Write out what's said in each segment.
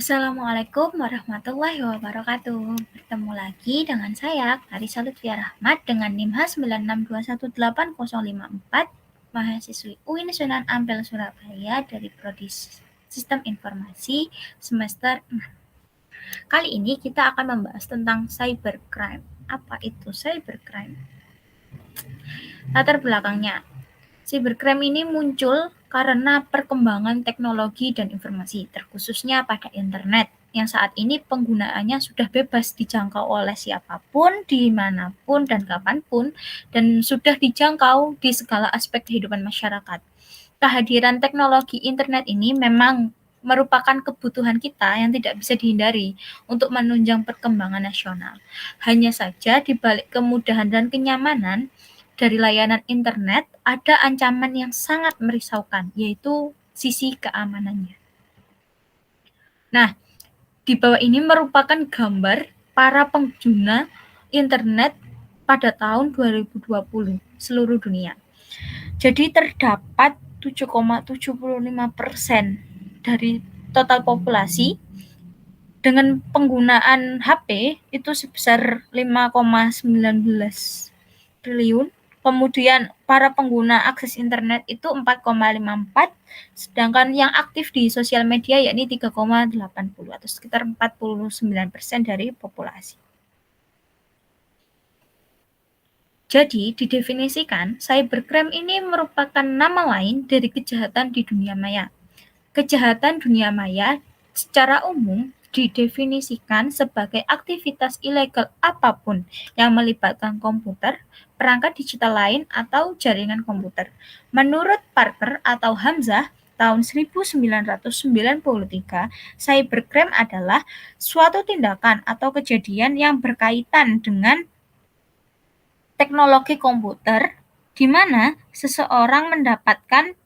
Assalamualaikum warahmatullahi wabarakatuh. Bertemu lagi dengan saya, Clarissa Lutfia Rahmat, dengan NIM H96218054, mahasiswi UIN Sunan Ampel Surabaya dari Prodi Sistem Informasi semester 6. Kali ini kita akan membahas tentang cybercrime. Apa itu cybercrime? Latar belakangnya, cybercrime ini muncul karena perkembangan teknologi dan informasi, terkhususnya pada internet, yang saat ini penggunaannya sudah bebas dijangkau oleh siapapun, dimanapun, dan kapanpun, dan sudah dijangkau di segala aspek kehidupan masyarakat. Kehadiran teknologi internet ini memang merupakan kebutuhan kita yang tidak bisa dihindari untuk menunjang perkembangan nasional. Hanya saja di balik kemudahan dan kenyamanan dari layanan internet ada ancaman yang sangat merisaukan, yaitu sisi keamanannya. Nah, di bawah ini merupakan gambar para pengguna internet pada tahun 2020 seluruh dunia. Jadi terdapat 7,75% dari total populasi dengan penggunaan HP itu sebesar 5,19 triliun. Kemudian para pengguna akses internet itu 4,54, sedangkan yang aktif di sosial media yakni 3,80 atau sekitar 49% dari populasi. Jadi, didefinisikan, cybercrime ini merupakan nama lain dari kejahatan di dunia maya. Kejahatan dunia maya secara umum didefinisikan sebagai aktivitas ilegal apapun yang melibatkan komputer, perangkat digital lain, atau jaringan komputer. Menurut Parker atau Hamzah, tahun 1993, cybercrime adalah suatu tindakan atau kejadian yang berkaitan dengan teknologi komputer di mana seseorang mendapatkan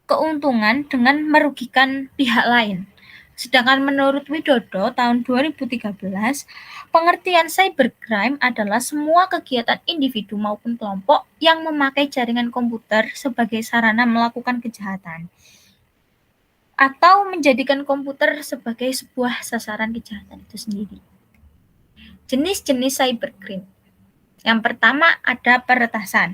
keuntungan dengan merugikan pihak lain. Sedangkan menurut Widodo tahun 2013, pengertian cybercrime adalah semua kegiatan individu maupun kelompok yang memakai jaringan komputer sebagai sarana melakukan kejahatan atau menjadikan komputer sebagai sebuah sasaran kejahatan itu sendiri. Jenis-jenis cybercrime. Yang pertama ada peretasan.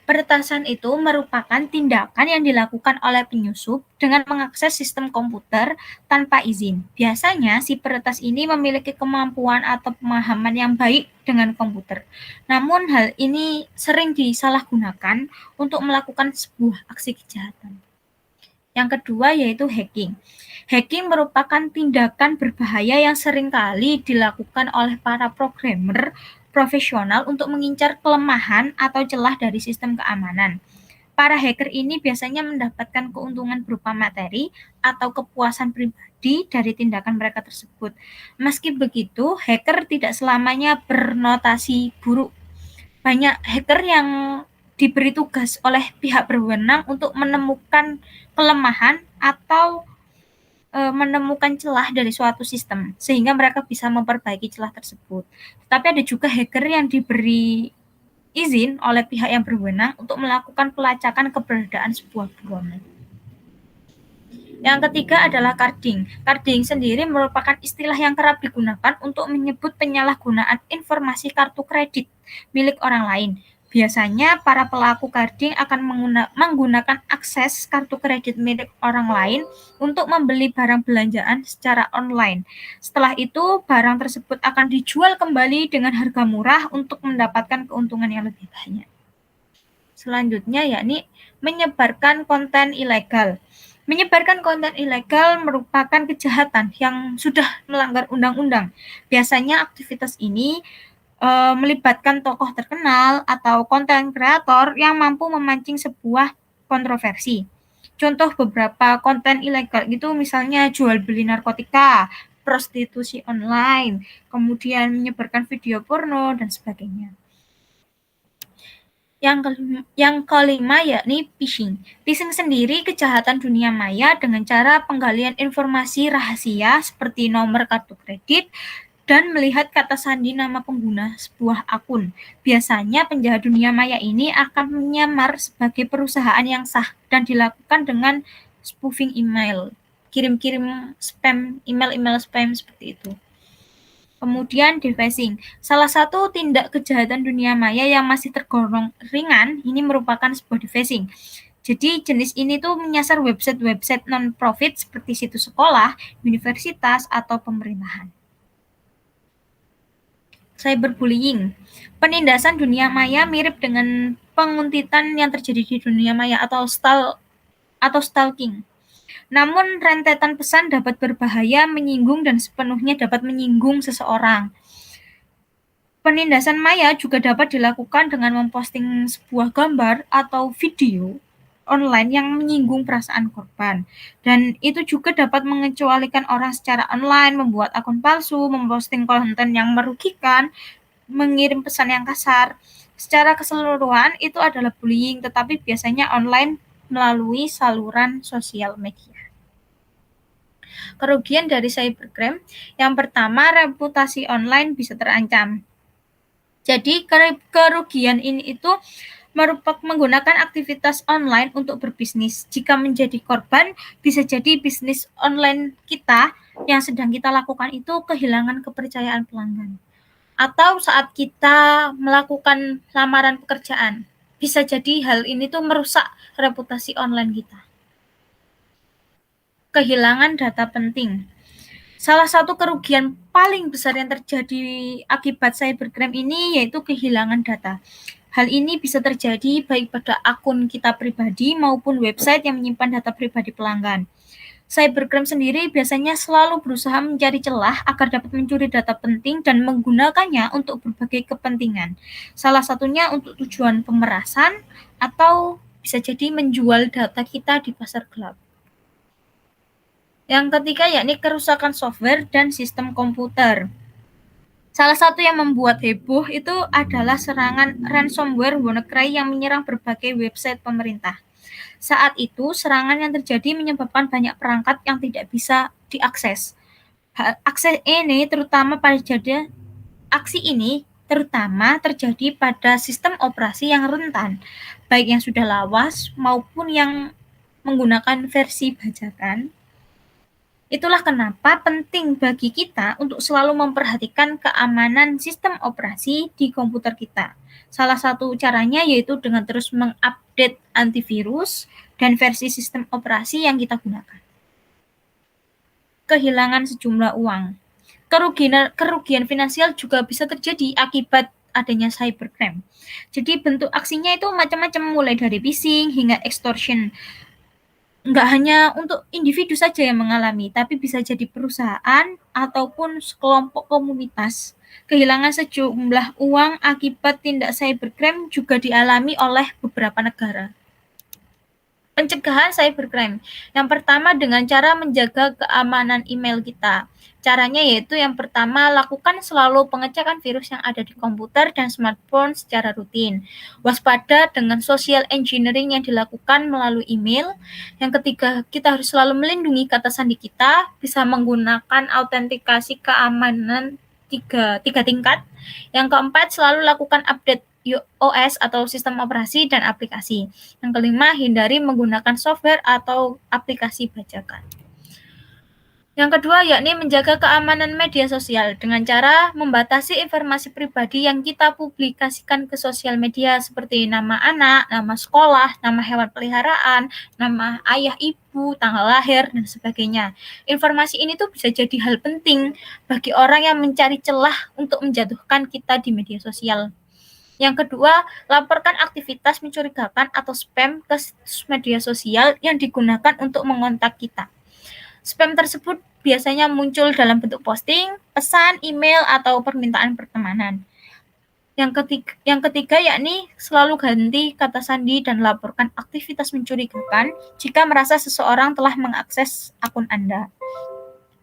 Peretasan itu merupakan tindakan yang dilakukan oleh penyusup dengan mengakses sistem komputer tanpa izin. Biasanya si peretas ini memiliki kemampuan atau pemahaman yang baik dengan komputer. Namun hal ini sering disalahgunakan untuk melakukan sebuah aksi kejahatan. Yang kedua yaitu hacking. Hacking merupakan tindakan berbahaya yang seringkali dilakukan oleh para programmer profesional untuk mengincar kelemahan atau celah dari sistem keamanan. Para hacker ini biasanya mendapatkan keuntungan berupa materi atau kepuasan pribadi dari tindakan mereka tersebut. Meski begitu, hacker tidak selamanya bernotasi buruk. Banyak hacker yang diberi tugas oleh pihak berwenang untuk menemukan kelemahan atau menemukan celah dari suatu sistem sehingga mereka bisa memperbaiki celah tersebut. Tapi ada juga hacker yang diberi izin oleh pihak yang berwenang untuk melakukan pelacakan keberadaan sebuah buronan. Yang ketiga adalah carding. Carding sendiri merupakan istilah yang kerap digunakan untuk menyebut penyalahgunaan informasi kartu kredit milik orang lain. Biasanya para pelaku carding akan menggunakan akses kartu kredit milik orang lain untuk membeli barang belanjaan secara online. Setelah itu, barang tersebut akan dijual kembali dengan harga murah untuk mendapatkan keuntungan yang lebih banyak. Selanjutnya yakni menyebarkan konten ilegal. Menyebarkan konten ilegal merupakan kejahatan yang sudah melanggar undang-undang. Biasanya aktivitas ini melibatkan tokoh terkenal atau konten kreator yang mampu memancing sebuah kontroversi. Contoh beberapa konten ilegal itu misalnya jual beli narkotika, prostitusi online, kemudian menyebarkan video porno, dan sebagainya. Yang kelima yakni phishing. Phishing sendiri kejahatan dunia maya dengan cara penggalian informasi rahasia seperti nomor kartu kredit dan melihat kata sandi nama pengguna sebuah akun. Biasanya penjahat dunia maya ini akan menyamar sebagai perusahaan yang sah dan dilakukan dengan spoofing email. kirim-kirim spam, email-email spam seperti itu. Kemudian defacing. Salah satu tindak kejahatan dunia maya yang masih tergolong ringan ini merupakan sebuah defacing. Jadi jenis ini tuh menyasar website-website non-profit seperti situs sekolah, universitas, atau pemerintahan. Cyberbullying. Penindasan dunia maya mirip dengan penguntitan yang terjadi di dunia maya atau stalking. Namun rentetan pesan dapat berbahaya, menyinggung, dan sepenuhnya dapat menyinggung seseorang. Penindasan maya juga dapat dilakukan dengan memposting sebuah gambar atau video online yang menyinggung perasaan korban. Dan itu juga dapat mengecualikan orang secara online, membuat akun palsu, memposting konten yang merugikan, mengirim pesan yang kasar. Secara keseluruhan itu adalah bullying, tetapi biasanya online melalui saluran sosial media. Kerugian dari cybercrime, yang pertama, reputasi online bisa terancam. Jadi kerugian ini itu merupakan menggunakan aktivitas online untuk berbisnis. Jika menjadi korban, bisa jadi bisnis online kita yang sedang kita lakukan itu kehilangan kepercayaan pelanggan. Atau saat kita melakukan lamaran pekerjaan, bisa jadi hal ini tuh merusak reputasi online kita. Kehilangan data penting. Salah satu kerugian paling besar yang terjadi akibat cybercrime ini yaitu kehilangan data. Hal ini bisa terjadi baik pada akun kita pribadi maupun website yang menyimpan data pribadi pelanggan. Cybercrime sendiri biasanya selalu berusaha mencari celah agar dapat mencuri data penting dan menggunakannya untuk berbagai kepentingan. Salah satunya untuk tujuan pemerasan atau bisa jadi menjual data kita di pasar gelap. Yang ketiga yakni kerusakan software dan sistem komputer. Salah satu yang membuat heboh itu adalah serangan ransomware WannaCry yang menyerang berbagai website pemerintah. Saat itu, serangan yang terjadi menyebabkan banyak perangkat yang tidak bisa diakses. Aksi ini terutama terjadi pada sistem operasi yang rentan, baik yang sudah lawas maupun yang menggunakan versi bajakan. Itulah kenapa penting bagi kita untuk selalu memperhatikan keamanan sistem operasi di komputer kita. Salah satu caranya yaitu dengan terus mengupdate antivirus dan versi sistem operasi yang kita gunakan. Kehilangan sejumlah uang. Kerugian finansial juga bisa terjadi akibat adanya cybercrime. Jadi bentuk aksinya itu macam-macam, mulai dari phishing hingga extortion. Nggak hanya untuk individu saja yang mengalami, tapi bisa jadi perusahaan ataupun sekelompok komunitas. Kehilangan sejumlah uang akibat tindak cybercrime juga dialami oleh beberapa negara. Pencegahan cybercrime. Yang pertama dengan cara menjaga keamanan email kita. Caranya yaitu yang pertama, lakukan selalu pengecekan virus yang ada di komputer dan smartphone secara rutin. Waspada dengan social engineering yang dilakukan melalui email. Yang ketiga, kita harus selalu melindungi kata sandi kita, bisa menggunakan autentikasi keamanan tiga tingkat. Yang keempat, selalu lakukan update OS atau sistem operasi dan aplikasi. Yang kelima, hindari menggunakan software atau aplikasi bajakan. Yang kedua, yakni menjaga keamanan media sosial dengan cara membatasi informasi pribadi yang kita publikasikan ke sosial media seperti nama anak, nama sekolah, nama hewan peliharaan, nama ayah ibu, tanggal lahir, dan sebagainya. Informasi ini tuh bisa jadi hal penting bagi orang yang mencari celah untuk menjatuhkan kita di media sosial. Yang kedua, laporkan aktivitas mencurigakan atau spam ke media sosial yang digunakan untuk mengontak kita. Spam tersebut biasanya muncul dalam bentuk posting, pesan, email, atau permintaan pertemanan. Yang ketiga yakni selalu ganti kata sandi dan laporkan aktivitas mencurigakan jika merasa seseorang telah mengakses akun Anda.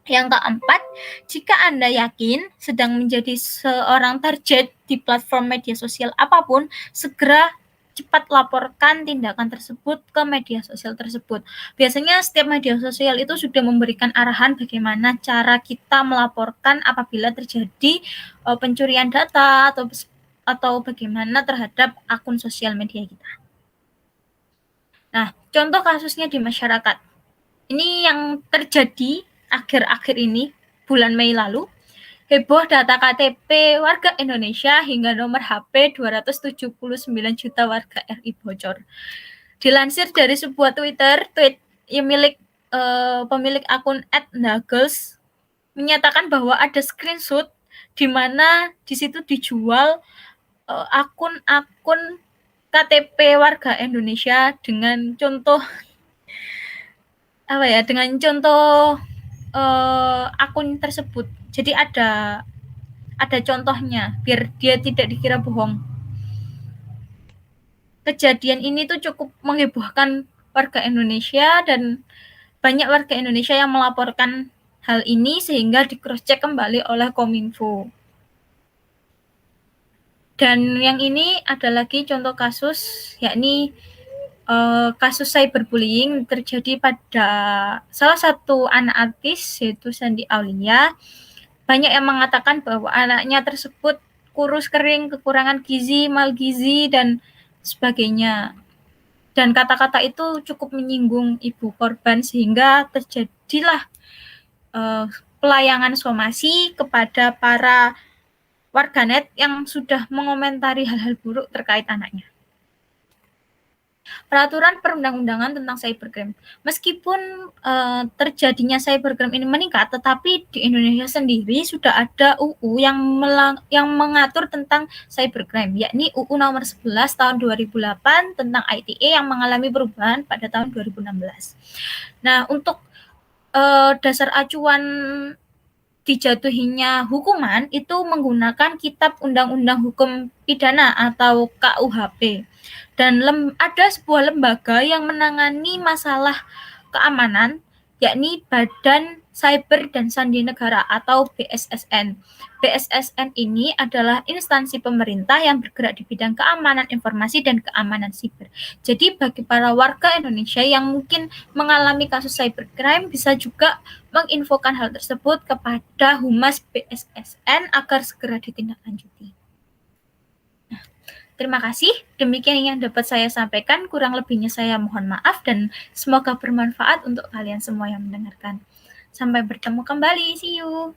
Yang keempat, jika Anda yakin sedang menjadi seorang target di platform media sosial apapun, segera cepat laporkan tindakan tersebut ke media sosial tersebut. Biasanya setiap media sosial itu sudah memberikan arahan bagaimana cara kita melaporkan apabila terjadi pencurian data atau bagaimana terhadap akun sosial media kita. Nah, contoh kasusnya di masyarakat. Ini yang terjadi akhir-akhir ini, bulan Mei lalu. Heboh data KTP warga Indonesia hingga nomor HP 279 juta warga RI bocor. Dilansir dari sebuah tweet yang pemilik akun @nagels menyatakan bahwa ada screenshot di mana di situ dijual akun-akun KTP warga Indonesia dengan contoh akun tersebut. Jadi ada contohnya biar dia tidak dikira bohong. Kejadian ini tuh cukup menghebohkan warga Indonesia dan banyak warga Indonesia yang melaporkan hal ini sehingga di cross check kembali oleh Kominfo. Dan yang ini ada lagi contoh kasus, yakni kasus cyberbullying terjadi pada salah satu anak artis, yaitu Shandy Aulia. Banyak yang mengatakan bahwa anaknya tersebut kurus kering, kekurangan gizi, malgizi, dan sebagainya. Dan kata-kata itu cukup menyinggung ibu korban sehingga terjadilah pelayangan somasi kepada para warganet yang sudah mengomentari hal-hal buruk terkait anaknya. Peraturan perundang-undangan tentang cybercrime. Meskipun terjadinya cybercrime ini meningkat, tetapi di Indonesia sendiri sudah ada UU yang mengatur tentang cybercrime, yakni UU nomor 11 tahun 2008 tentang ITE yang mengalami perubahan pada tahun 2016. Nah, untuk dasar acuan dijatuhinya hukuman itu menggunakan Kitab Undang-Undang Hukum Pidana atau KUHP. Dan ada sebuah lembaga yang menangani masalah keamanan, yakni Badan Cyber dan Sandi Negara atau BSSN. BSSN ini adalah instansi pemerintah yang bergerak di bidang keamanan informasi dan keamanan siber. Jadi bagi para warga Indonesia yang mungkin mengalami kasus cybercrime bisa juga menginfokan hal tersebut kepada Humas BSSN agar segera ditindaklanjuti. Terima kasih, demikian yang dapat saya sampaikan, kurang lebihnya saya mohon maaf dan semoga bermanfaat untuk kalian semua yang mendengarkan. Sampai bertemu kembali, see you.